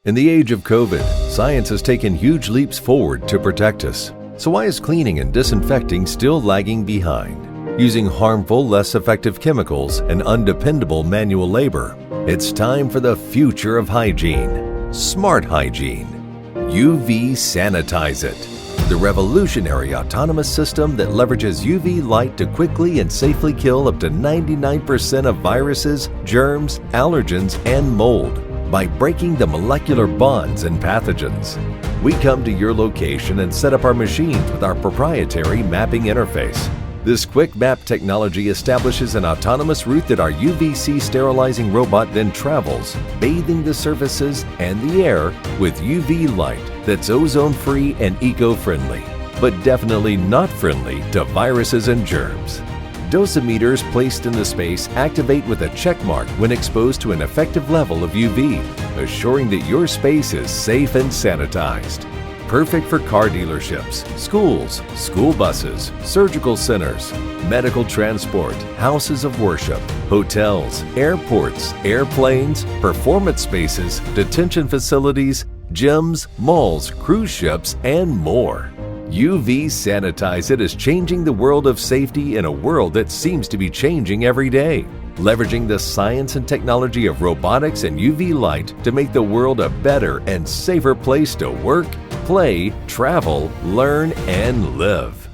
In the age of COVID, science has taken huge leaps forward to protect us. So why is cleaning and disinfecting still lagging behind? Using harmful, less effective chemicals and undependable manual labor, it's time for the future of hygiene. Smart hygiene. UV Sanitize IT. The revolutionary autonomous system that leverages UV light to quickly and safely kill up to 99% of viruses, germs, allergens, and mold by breaking the molecular bonds and pathogens. We come to your location and set up our machines with our proprietary mapping interface. This quick map technology establishes an autonomous route that our UVC sterilizing robot then travels, bathing the surfaces and the air with UV light that's ozone-free and eco-friendly, but definitely not friendly to viruses and germs. Dosimeters placed in the space activate with a check mark when exposed to an effective level of UV, assuring that your space is safe and sanitized. Perfect for car dealerships, schools, school buses, surgical centers, medical transport, houses of worship, hotels, airports, airplanes, performance spaces, detention facilities, gyms, malls, cruise ships, and more. UV Sanitize IT is changing the world of safety in a world that seems to be changing every day, leveraging the science and technology of robotics and UV light to make the world a better and safer place to work, play, travel, learn, and live.